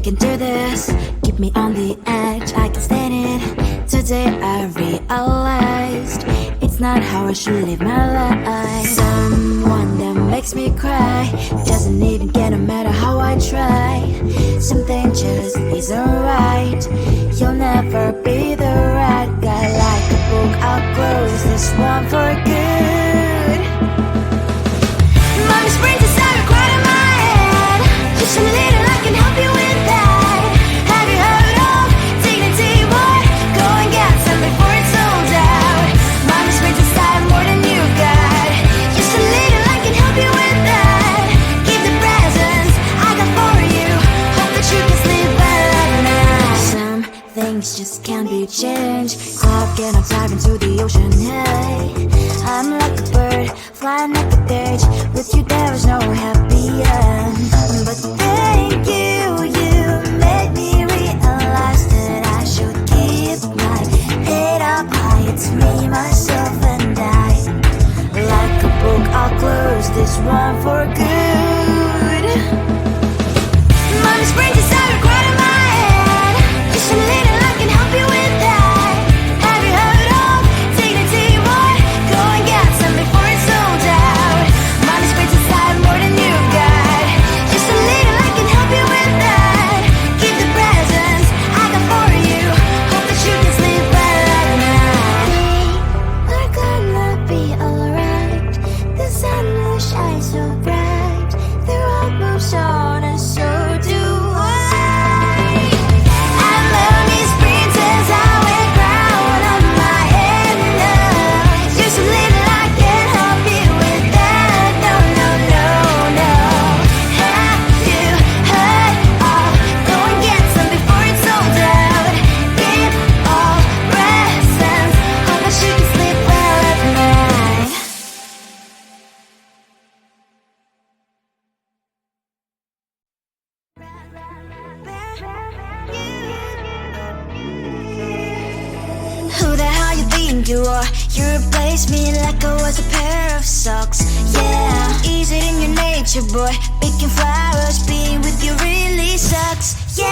can do this. Keep me on the edge, I can stand it. Today I realized it's not how I should live my life. Someone that makes me cry doesn't even get no matter how I try. Something just isn't right. You'll never be the right guy. Like a book, I'll close this one for good. Mommy springs inside a quite in my head. Just a little, I can help you with that. Have you heard of dignity, boy? Go and get some before it's sold out. Mommy springs inside more than you got. Just a little, I can help you with that. Keep the presents I got for you. Hope that you can sleep well at night. Some things just can't be changed. Cloud getting dive into the ocean, hey. I'm like a bird, flying like a cage. With you there is no happy end. But thank you, you made me realize that I should keep my head up high. It's me, myself and I. Like a book, I'll close this one for good. Mommy springs inside a quite in my head. Just a little, I can help you with that. Have you heard of dignity, boy? Go and get some before it's sold out. Mommy springs inside more than you got. Just a little, I can help you with that. Keep the presents I got for you. Hope that you can sleep well at night. We're gonna be alright. The sun will shine so bright. The road moves on and so do I. And lonely sprinters, I wear crown on my head now. Just a little, I can help you with that. No, no, no, no. Have you heard of? Go and get some before it's sold out. Keep all presents. Hope that you can sleep well at night. Who the hell you think you are? You replaced me like I was a pair of socks. Yeah, is it in your nature, boy? Picking flowers, being with you really sucks. Yeah,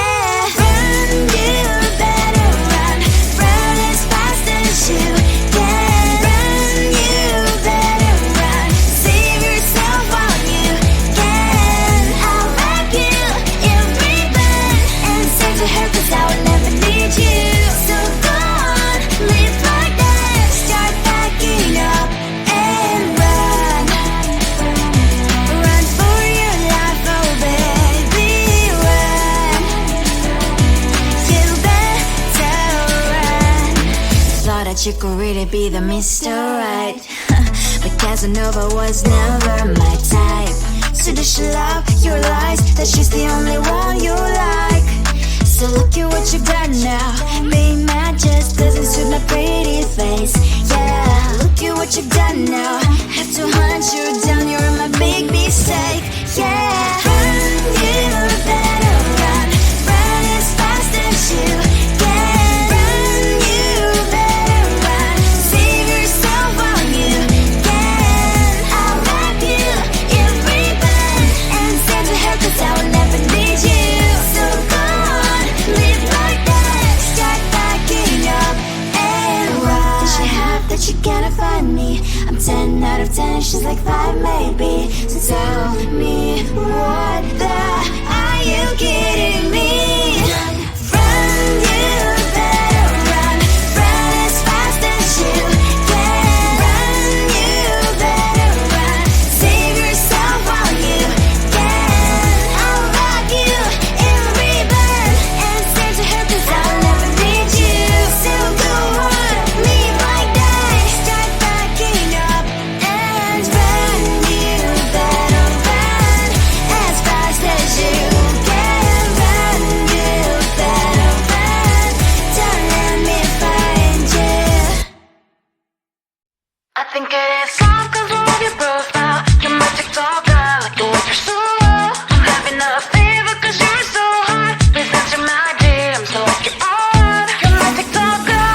run, you better run. Run as fast as you can. Run, you better run. Save yourself while you can. I'll wrap you in ribbon and send to her 'cause I will never need you. So go on, live like that. Start packing up and run. Run for your life, oh baby, run. You better run. Thought that you could really be the Mr. Right. But Casanova was never my type. So does she love your lies? That she's the only one you like. So look at what you've done now. Being mad just doesn't suit my pretty face. Yeah, look at what you've done now. Have to hunt you down, you're my big mistake. Yeah, run, you better run. Run as fast as you can. Run, you better run. Save yourself while you can. I'll wrap you in ribbon and send to her 'cause I will never need you. So go on, live like that. Start packing up and run. Does she have that you cannot find me? I'm 10 out of 10, she's like 5 maybe. So tell me, what the are you kidding me? Run, you better run. Run as fast as you can. Run, you better run. Save yourself while you can. I'll wrap you in ribbon and send to her 'cause I'll never need you. So go on, live like that. Start packing up and run. You better run as fast as you can. Run, you better run. Don't let me find you. I think it is all 'cause of your profile. You're my TikToker, like the way you're so low. I'm having a fever 'cause you're so hot. Please answer my DMs, so like you're on. You're my TikToker.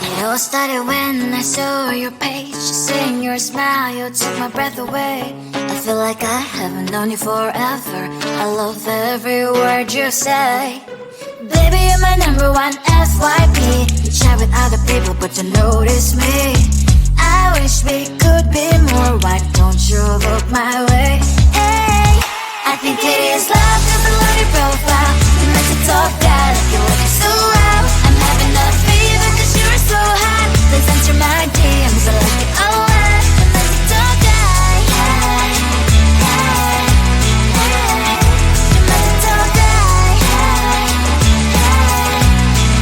It all started when I saw your page. Just seeing your smile, you took my breath away. I feel like I haven't known you forever. I love every word you say. Baby, you're my number one FYP. You chat with other people, but you notice me. I wish we could be more. Why don't you look my way? Hey, I think it is love, cause I love your profile. You make it talk bad, like you're looking so well. I'm having a fever, cause you're so hot. Please answer my DMs, I like it a lot. You make it talk bad, hey, hey, hey. You make it talk bad, hey, hey,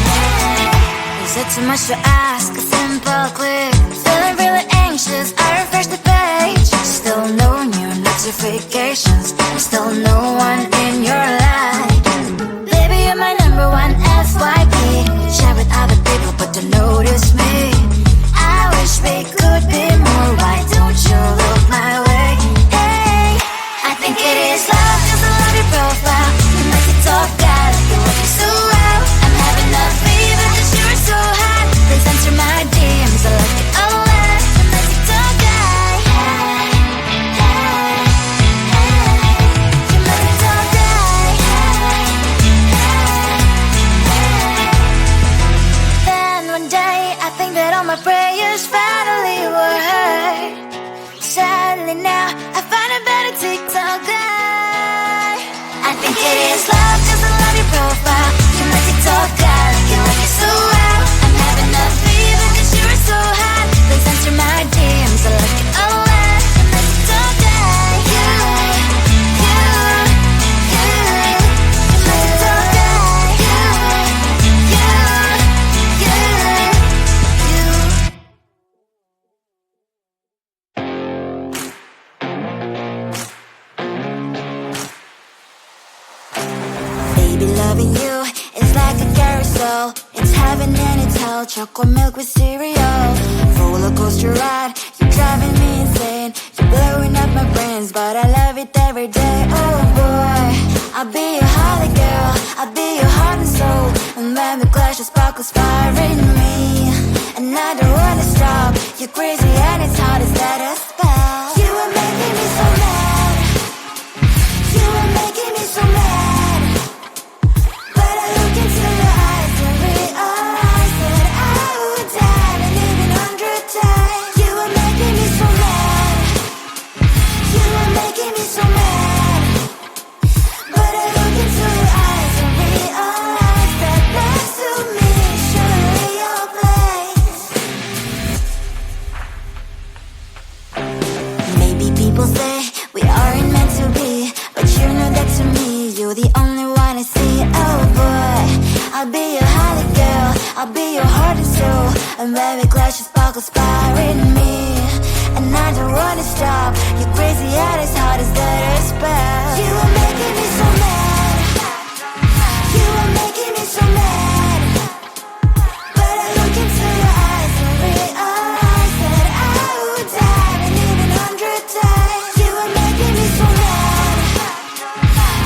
hey. Is it too much to ask? A simple click. Feeling really anxious, I refresh the page. Still no new notifications. Still no one in your life. Baby, you're my number one FYP. You chat with other people, but don't notice me. I wish we could be more. Why don't you look my way? Hey, I think it is love, cause I love your profile. You make it talk bad, like you're looking so well. I'm having a fever, cause you're so hot. Please answer my DMs, I like it a lot. You make it talk bad, hey, hey, hey. You make it talk bad, hey, hey, hey. Then one day, I think that all my prayers finally were heard. Sadly now, I find a better TikTok guy. I think it is love, cause I love your profile. You make it talk bad, like you like it so well. I'm having a fever, cause you're so hot. Please answer my DMs, I like it a lot. You make it talk bad, you, you, you. You make it talk bad, you, you, you. Baby, loving you is like a carousel. It's heaven and it's hell. Chocolate milk with cereal. Roller coaster ride. You're driving me insane. You're blowing up my brains, but I love it every day. Oh boy, I'll be your holly girl. I'll be your heart and soul. And when the clash, the sparkles fire in me. And I don't wanna stop. You're crazy and it's hard as that a spell. You are making me so mad. You are making me so mad. But I look into your eyes and realize that I would die and even 100 times. You are making me so mad. You are making me so mad. But I look into your eyes and realize that next to me is surely your place. Maybe people say we aren't meant to be, but you know that to me you're the only one I see. Oh boy, I'll be your holly girl. I'll be your heart and soul. And when we clash, the sparkles fire in me. And I don't wanna stop. You're crazy and as hard as that a spell. You are making me so mad. You are making me so mad. But I look into your eyes and realize that I would die and even 100 times. You are making me so mad.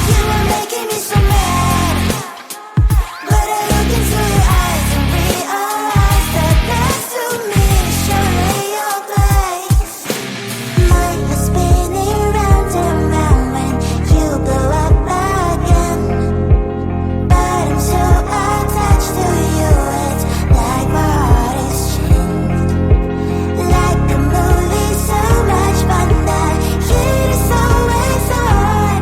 You are making me so mad. But I look into your eyes and realize that next to me is surely your place. My heart's spinning round and round when you blow up again. But I'm so attached to you, it's like my heart is chained. Like a movie, so much fun that it is always on.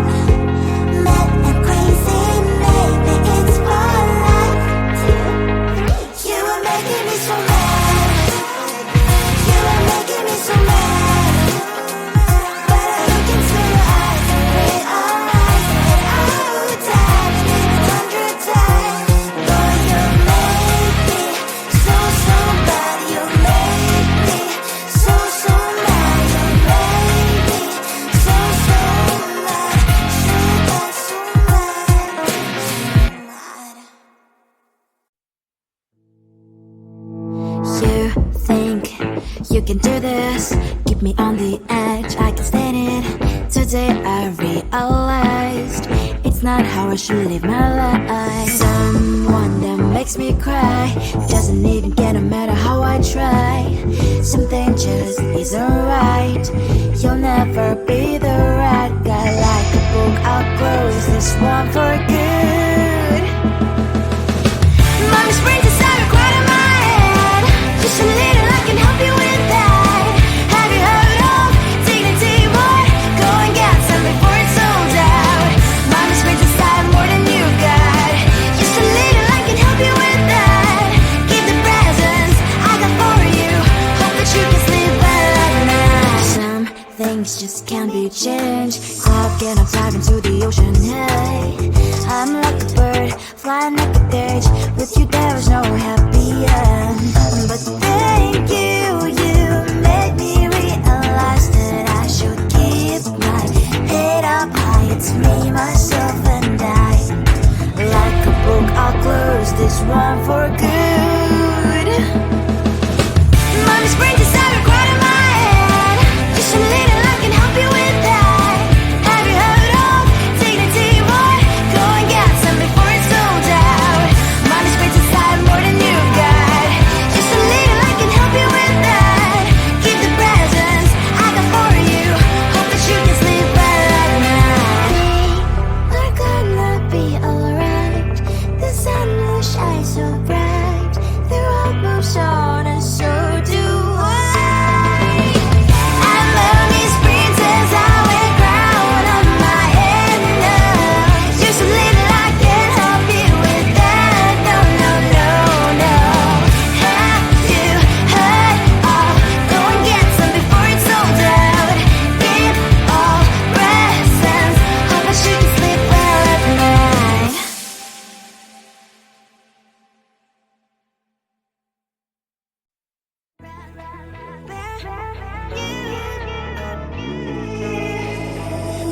Mad and crazy, maybe it's for life. 2, 3. You are making me so mad. You are making me so mad. But I look into your eyes and realize that I would die and even 100 times. Boy, you make me so, so bad. You make me so, so mad. You make me so, so mad. So bad, so mad, so mad. You think you can do this, keep me on the edge, I can stand it. Today I realized it's not how I should live my life. Someone that makes me cry doesn't even get no matter how I try. something just isn't right. You'll never be the right guy. Like a book, I'll close this one for good. Mommy's brains inside are quite in my head. Just a little, I can help you with that. Have you heard of dignity, boy? Go and get some before it's sold out. Mommy's brains inside more than you got. Just a little, I can help you with that. Give the presents I got for you. Hope that you can sleep well at night. Some things just can't be changed. Cloud and I'm diving to the ocean, hey. I'm like a bird, flying like a cage. With you there was no happy end. But thank you, you made me realize that I should keep my head up high. It's me, myself and I. Like a book, I'll close this one for good. Mommy's brains inside are quite in my head. Just a little, I can help you with that. Have you heard of dignity, boy? Go and get some before it's sold out. Mommy's brains inside more than you got. Just a little, I can help you with that. Give the presents I got for you. Hope that you can sleep well at night. We're gonna be alright. The sun will shine so bright. The road moves on and so do I. And mommy's princess, I wear crown on my head now. Just a little, I can help you with that. No, no, no, no. Have you heard of? Go and get some before it's sold out. Give all presents. Hope that you can sleep well at night.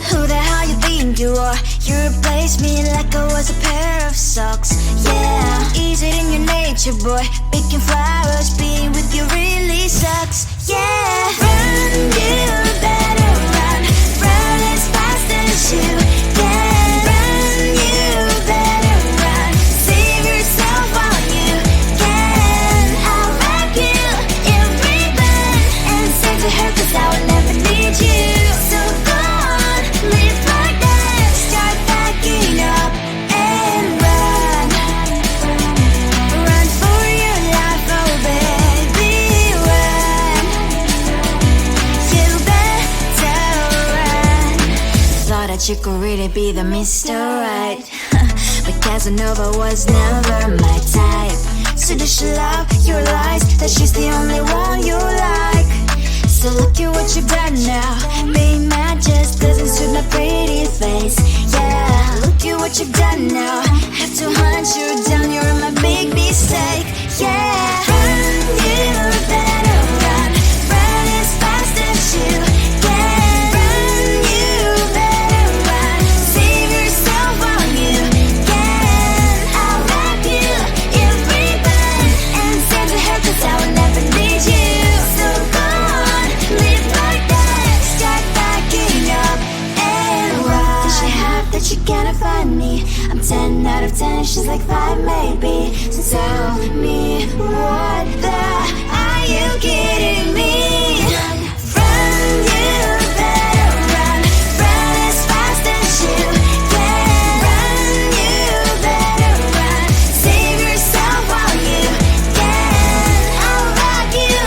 Who the hell you think you are? You replaced me like I was a pair of socks. Yeah, is it in your nature, boy? Picking flowers, being with you really sucks. Yeah, run, you better run. Run as fast as you can. Run, you better run. Save yourself while you can. I'll wrap you in ribbon and send to her 'cause I will never need you. So go on, live like that. Start packing up and run. Run for your life, oh baby, run. You better run. Thought that you could really be the Mr. Right. But Casanova was never my type. So does she love your lies? That she's the only one you like. So look at what you've done now. Being mad just doesn't suit my pretty face. Yeah, look at what you've done now. Have to hunt you down, you're my big mistake. Yeah, run, you better run. Run as fast as you can. Run, you better run. Save yourself while you can. I'll wrap you in ribbon and send to her 'cause I will never need you. So go on, live like that. Start packing up and run. Does she have that she cannot find me? I'm 10 out of 10, she's like 5 maybe. So tell me, what the are you kidding me? Run, you better run. Run as fast as you can. Run, you better run. Save yourself while you can. I'll wrap you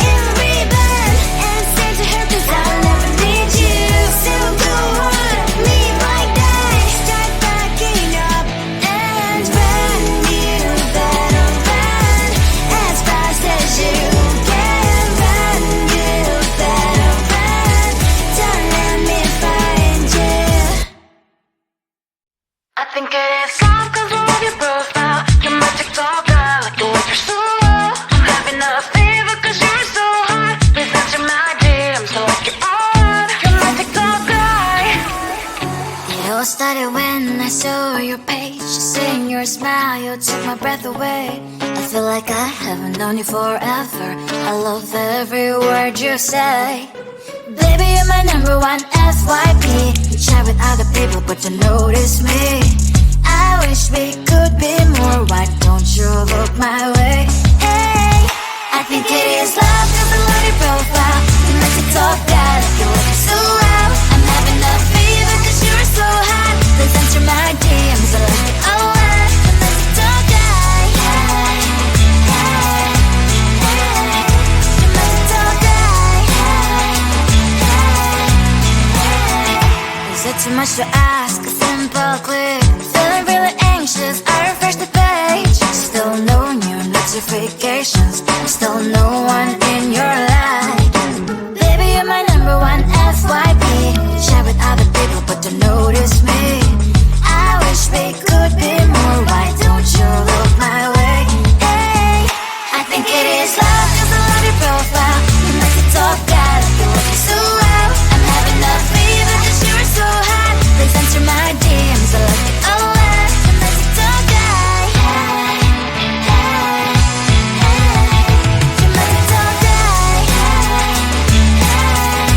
in ribbon and send to her 'cause I'll never need you. So go on, live like that. Start packing up and run. You better run as fast as you can. Run, you better run. Don't let me find you. I think it is all 'cause of your profile. You're my TikToker, like the way you're so low. I'm having a fever 'cause you're so hot. Please answer my DMs, so like you're on. You're my TikToker. It all started when I saw your page. Seeing your smile, you took my breath away. I feel like I haven't known you forever. I love every word you say. Baby, you're my number one FYP. You chat with other people, but you notice me. I wish we could be more. Why don't you look my way? Hey, I think it is love 'cause I love you much to ask, a simple click. Feeling really anxious, I refresh the page. Still no new notifications, still no one in your life. Baby, you're my number one FYP. Share with other people but don't notice me. I wish we could be more, why don't you look my way? Hey, I think it is love, cause I love your profile. You like to talk, guy, like you're working so well. I'm having a fever cause you're so hot. Please answer my DMs, I like it a lot. You like to talk, guy. Hey, hey, hey. You like to talk, guy. Hey, hey, hey.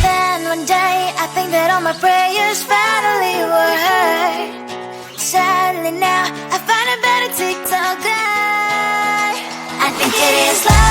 Then one day I think that all my prayers finally were heard. Sadly now I find a better TikTok guy. I think it is love.